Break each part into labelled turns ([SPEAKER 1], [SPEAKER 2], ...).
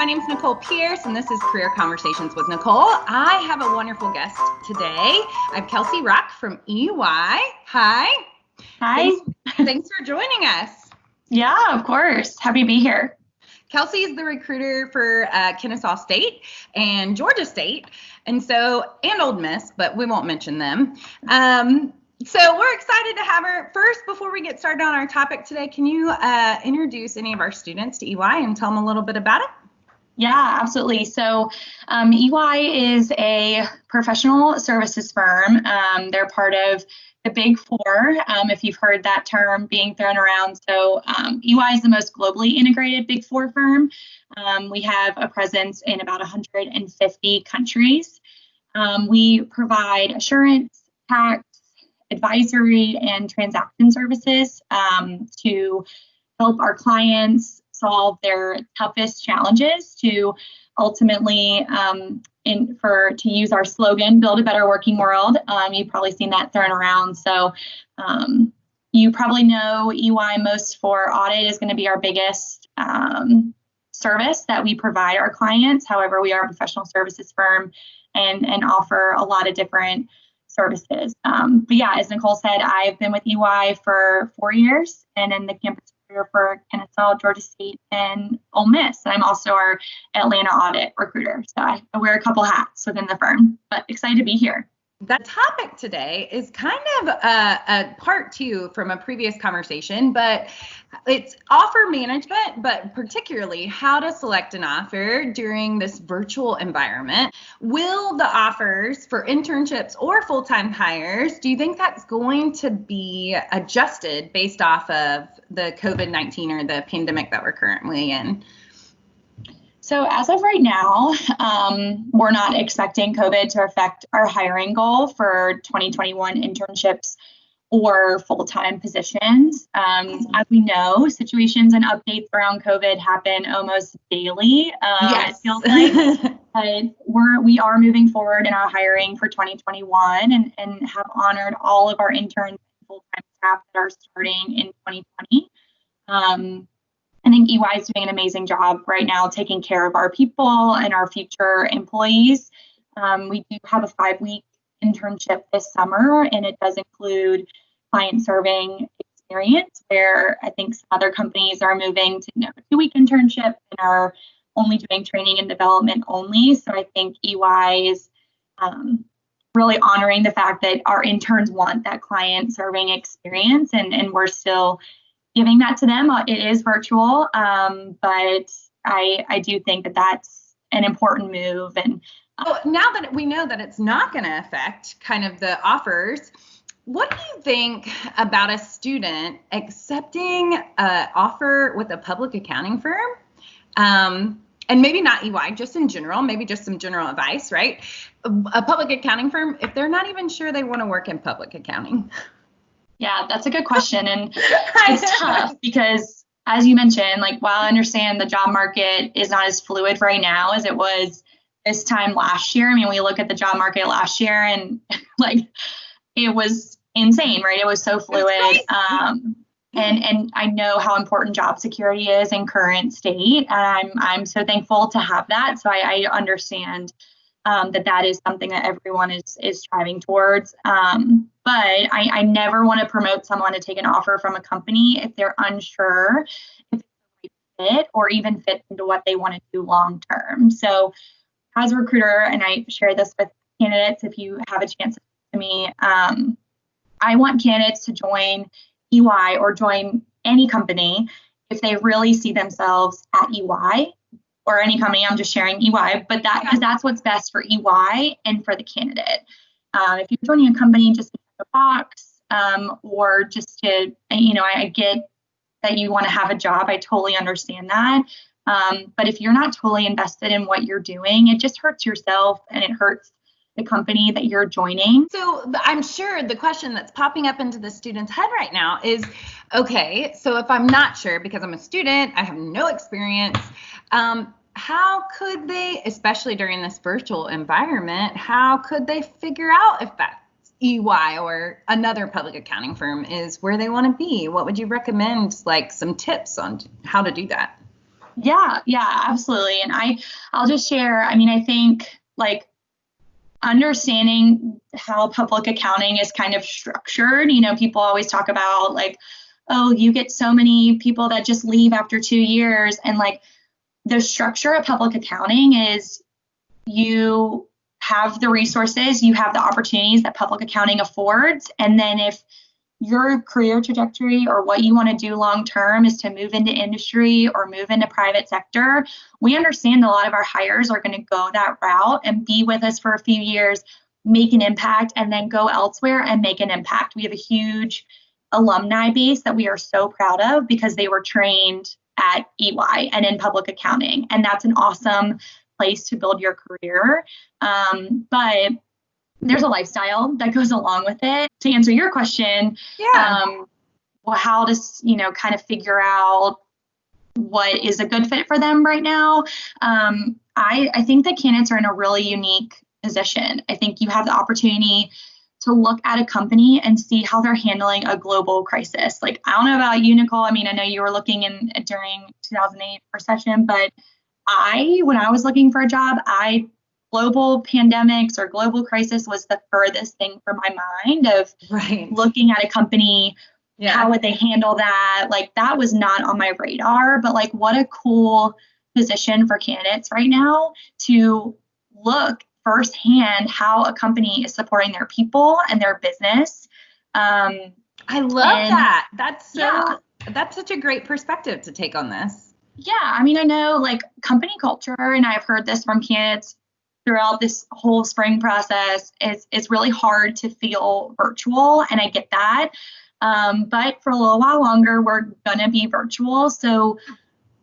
[SPEAKER 1] My name is Nicole Pierce, and this is Career Conversations with Nicole. I have a wonderful guest today. I have Kelsey Rock from EY. Hi.
[SPEAKER 2] Hi.
[SPEAKER 1] Thanks for joining us.
[SPEAKER 2] Yeah, of course. Happy to be here.
[SPEAKER 1] Kelsey is the recruiter for Kennesaw State and Georgia State, and Ole Miss, but we won't mention them. So we're excited to have her. First, before we get started on our topic today, can you introduce any of our students to EY and tell them a little bit about it?
[SPEAKER 2] Yeah, absolutely. So EY is a professional services firm. They're part of the Big Four, if you've heard that term being thrown around. So EY is the most globally integrated Big Four firm. We have a presence in about 150 countries. We provide assurance, tax, advisory, and transaction services to help our clients solve their toughest challenges to ultimately, to use our slogan, build a better working world. You've probably seen that thrown around. So you probably know EY most for audit is going to be our biggest service that we provide our clients. However, we are a professional services firm and offer a lot of different services. But yeah, as Nicole said, I've been with EY for 4 years and in the campus recruiter for Kennesaw, Georgia State, and Ole Miss. And I'm also our Atlanta audit recruiter. So I wear a couple hats within the firm, but excited to be here.
[SPEAKER 1] The topic today is kind of a part two from a previous conversation, but it's offer management, but particularly how to select an offer during this virtual environment. Will the offers for internships or full-time hires, do you think that's going to be adjusted based off of the COVID-19 or the pandemic that we're currently in?
[SPEAKER 2] So as of right now, we're not expecting COVID to affect our hiring goal for 2021 internships or full-time positions. As we know, situations and updates around COVID happen almost daily.
[SPEAKER 1] Yes.
[SPEAKER 2] It feels like but we are moving forward in our hiring for 2021 and have honored all of our interns and full-time staff that are starting in 2020. I think EY is doing an amazing job right now taking care of our people and our future employees. We do have a 5-week internship this summer, and it does include client-serving experience, where I think some other companies are moving to a 2-week internship and are only doing training and development only. So I think EY is really honoring the fact that our interns want that client-serving experience, and we're still giving that to them. It is virtual, but I do think that that's an important move. And
[SPEAKER 1] now that we know that it's not going to affect kind of the offers, what do you think about a student accepting an offer with a public accounting firm? And maybe not EY, just in general, maybe just some general advice, right? A public accounting firm, if they're not even sure they want to work in public accounting.
[SPEAKER 2] Yeah, that's a good question. And it's tough because, as you mentioned, while I understand the job market is not as fluid right now as it was this time last year. I mean, we look at the job market last year and it was insane, right? It was so fluid. And I know how important job security is in current state. And I'm so thankful to have that. So I understand that is something that everyone is striving towards. But I never want to promote someone to take an offer from a company if they're unsure if it's the right fit or even fit into what they want to do long term. So as a recruiter, and I share this with candidates if you have a chance to talk to me, I want candidates to join EY or join any company if they really see themselves at EY. Or any company, I'm just sharing EY, but because that's what's best for EY and for the candidate. If you're joining a company just to check a box, or just to, I get that you want to have a job. I totally understand that. But if you're not totally invested in what you're doing, it just hurts yourself and it hurts the company that you're joining.
[SPEAKER 1] So I'm sure the question that's popping up into the student's head right now is, okay, so if I'm not sure because I'm a student, I have no experience, how could they, especially during this virtual environment, how could they figure out if that's EY or another public accounting firm is where they want to be? What would you recommend, some tips on how to do that?
[SPEAKER 2] Yeah, absolutely. And I'll just share, I mean, I think like understanding how public accounting is kind of structured, people always talk about like, oh, you get so many people that just leave after 2 years. And like the structure of public accounting is you have the resources, you have the opportunities that public accounting affords. And then if your career trajectory or what you want to do long term is to move into industry or move into private sector, we understand a lot of our hires are going to go that route and be with us for a few years, make an impact, and then go elsewhere and make an impact. We have a huge alumni base that we are so proud of because they were trained at EY and in public accounting. And that's an awesome place to build your career. But there's a lifestyle that goes along with it. To answer your question, well, how to, kind of figure out what is a good fit for them right now. I think that candidates are in a really unique position. I think you have the opportunity to look at a company and see how they're handling a global crisis. Like, I don't know about you, Nicole. I mean, I know you were looking during 2008 recession, but when I was looking for a job, global pandemics or global crisis was the furthest thing from my mind of looking at a company. How would they handle that? Like, that was not on my radar, but like, what a cool position for candidates right now to look firsthand how a company is supporting their people and their business.
[SPEAKER 1] I love that. That's such a great perspective to take on this.
[SPEAKER 2] Yeah. I mean, I know like company culture, and I've heard this from candidates throughout this whole spring process, it's really hard to feel virtual. And I get that. But for a little while longer, we're going to be virtual. So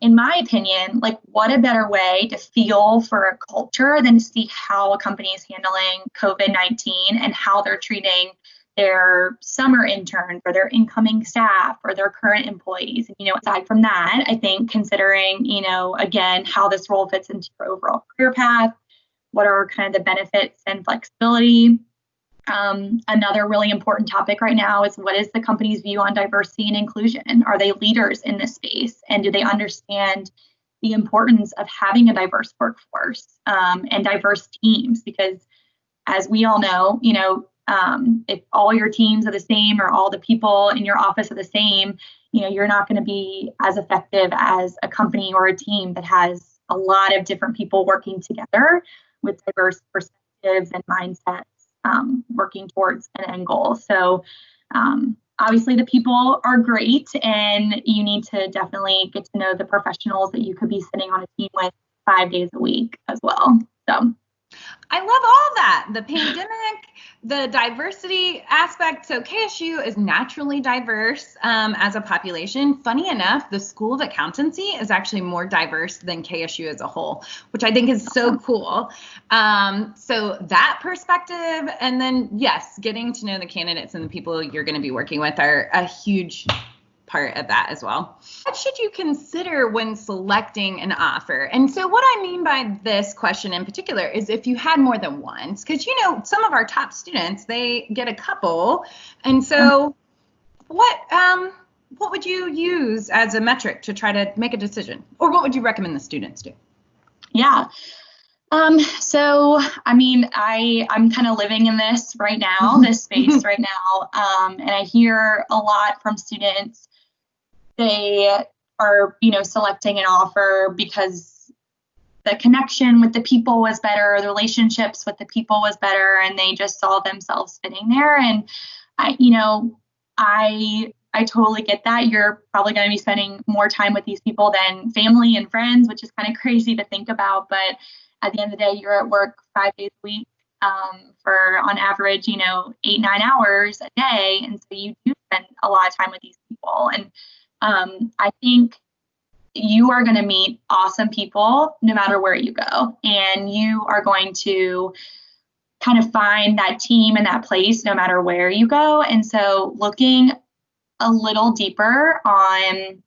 [SPEAKER 2] in my opinion, like, what a better way to feel for a culture than to see how a company is handling COVID-19 and how they're treating their summer interns or their incoming staff or their current employees. And, aside from that, I think considering, again, how this role fits into your overall career path, what are kind of the benefits and flexibility. Another really important topic right now is, what is the company's view on diversity and inclusion? Are they leaders in this space? And do they understand the importance of having a diverse workforce and diverse teams? Because as we all know, if all your teams are the same or all the people in your office are the same, you're not going to be as effective as a company or a team that has a lot of different people working together with diverse perspectives and mindsets, working towards an end goal. So obviously the people are great, and you need to definitely get to know the professionals that you could be sitting on a team with 5 days a week as well. So
[SPEAKER 1] I love all that. The pandemic, the diversity aspect. So KSU is naturally diverse as a population. Funny enough, the School of Accountancy is actually more diverse than KSU as a whole, which I think is so cool. So that perspective, and then yes, getting to know the candidates and the people you're going to be working with are a huge part of that as well. What should you consider when selecting an offer? And so what I mean by this question in particular is if you had more than one, because some of our top students, they get a couple. And so what would you use as a metric to try to make a decision? Or what would you recommend the students do?
[SPEAKER 2] Yeah. So, I mean, I'm kind of living in this right now, this space right now. And I hear a lot from students. They are, selecting an offer because the connection with the people was better, the relationships with the people was better, and they just saw themselves fitting there. And I totally get that. You're probably going to be spending more time with these people than family and friends, which is kind of crazy to think about. But at the end of the day, you're at work 5 days a week for on average, 8-9 hours a day. And so you do spend a lot of time with these people. And I think you are going to meet awesome people no matter where you go. And you are going to kind of find that team and that place no matter where you go. And so looking a little deeper on,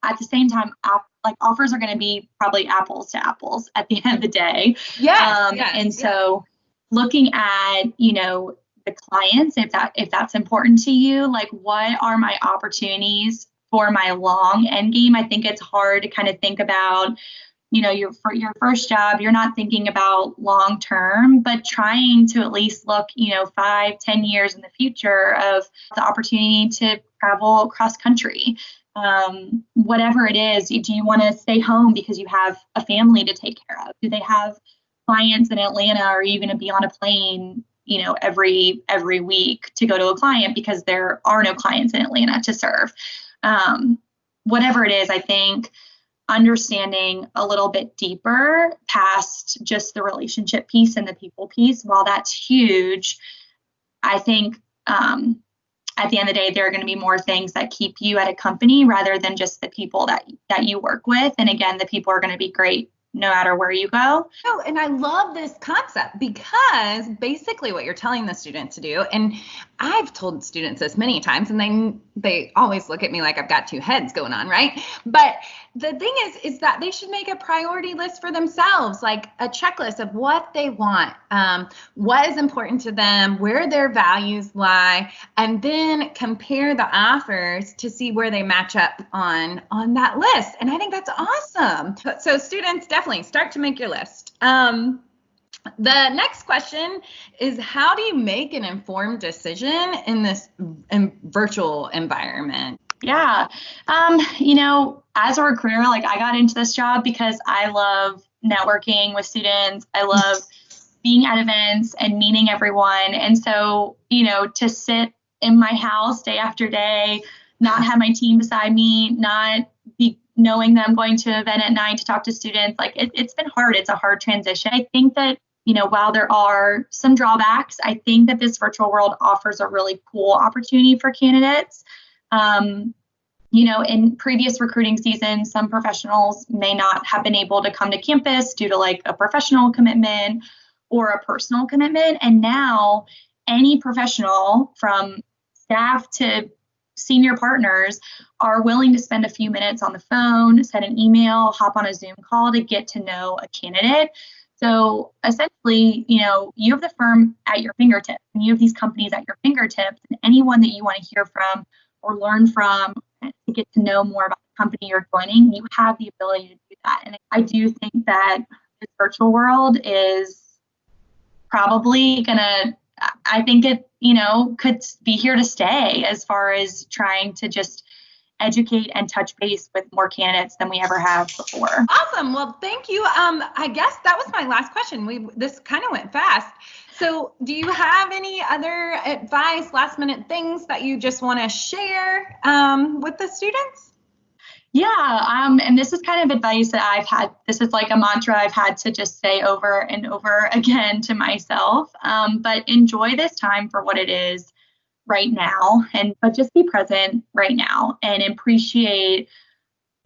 [SPEAKER 2] at the same time, offers are going to be probably apples to apples at the end of the day. So looking at, the clients, if that's important to you, like, what are my opportunities for my long end game. I think it's hard to kind of think about, your first job, you're not thinking about long term, but trying to at least look, 5-10 years in the future of the opportunity to travel cross country. Whatever it is, do you want to stay home because you have a family to take care of? Do they have clients in Atlanta? Or are you going to be on a plane, every week to go to a client because there are no clients in Atlanta to serve? Whatever it is, I think understanding a little bit deeper past just the relationship piece and the people piece, while that's huge, I think at the end of the day, there are going to be more things that keep you at a company rather than just the people that you work with. And again, the people are going to be great no matter where you go.
[SPEAKER 1] Oh, and I love this concept because basically what you're telling the student to do, and I've told students this many times, and they always look at me like I've got two heads going on, right? But the thing is that they should make a priority list for themselves, like a checklist of what they want, what is important to them, where their values lie, and then compare the offers to see where they match up on that list. And I think that's awesome. So students, definitely start to make your list. The next question is, how do you make an informed decision in this virtual environment?
[SPEAKER 2] Yeah. As a recruiter, like I got into this job because I love networking with students. I love being at events and meeting everyone. And so, to sit in my house day after day, not have my team beside me, not be knowing that I'm going to an event at night to talk to students, like it's been hard. It's a hard transition. I think that, while there are some drawbacks, I think that this virtual world offers a really cool opportunity for candidates. In previous recruiting seasons, some professionals may not have been able to come to campus due to like a professional commitment or a personal commitment. And now any professional from staff to senior partners are willing to spend a few minutes on the phone, send an email, hop on a Zoom call to get to know a candidate. So essentially, you have the firm at your fingertips, and you have these companies at your fingertips, and anyone that you want to hear from or learn from to get to know more about the company you're joining, you have the ability to do that. And I do think that this virtual world is probably I think it, could be here to stay as far as trying to just educate and touch base with more candidates than we ever have before.
[SPEAKER 1] Awesome. Well, thank you. I guess that was my last question. This kind of went fast. So do you have any other advice, last minute things that you just want to share with the students?
[SPEAKER 2] Yeah. And this is kind of advice that I've had. This is like a mantra I've had to just say over and over again to myself. But enjoy this time for what it is right now, but just be present right now and appreciate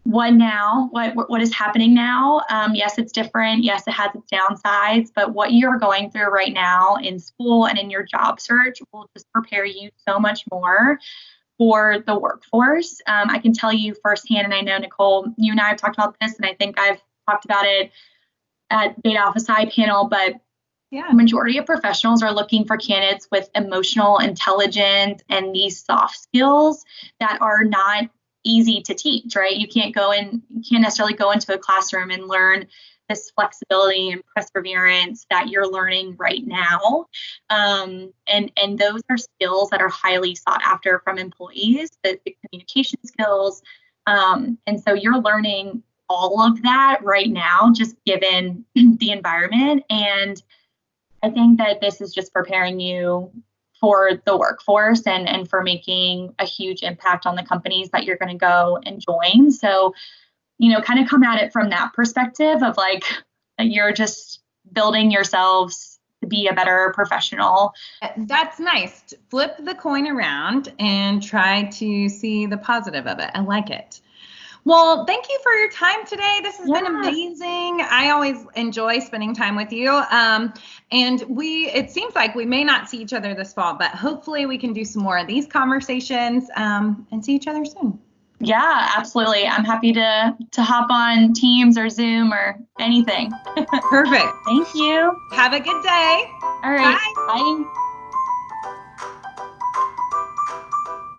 [SPEAKER 2] what is happening now. Yes, it's different. Yes, it has its downsides, but what you're going through right now in school and in your job search will just prepare you so much more for the workforce. I can tell you firsthand, and I know, Nicole, you and I have talked about this, and I think I've talked about it at Beta Alpha Psi panel, but
[SPEAKER 1] yeah,
[SPEAKER 2] majority of professionals are looking for candidates with emotional intelligence and these soft skills that are not easy to teach, right? You can't necessarily go into a classroom and learn this flexibility and perseverance that you're learning right now. And those are skills that are highly sought after from employees, the communication skills. And so you're learning all of that right now, just given the environment. And I think that this is just preparing you for the workforce and for making a huge impact on the companies that you're going to go and join. So, kind of come at it from that perspective of like, you're just building yourselves to be a better professional.
[SPEAKER 1] That's nice. Flip the coin around and try to see the positive of it. I like it. Well, thank you for your time today. This has been amazing. I always enjoy spending time with you. And it seems like we may not see each other this fall, but hopefully we can do some more of these conversations and see each other soon.
[SPEAKER 2] Yeah, absolutely. I'm happy to hop on Teams or Zoom or anything.
[SPEAKER 1] Perfect.
[SPEAKER 2] Thank you.
[SPEAKER 1] Have a good day.
[SPEAKER 2] All right. Bye. Bye.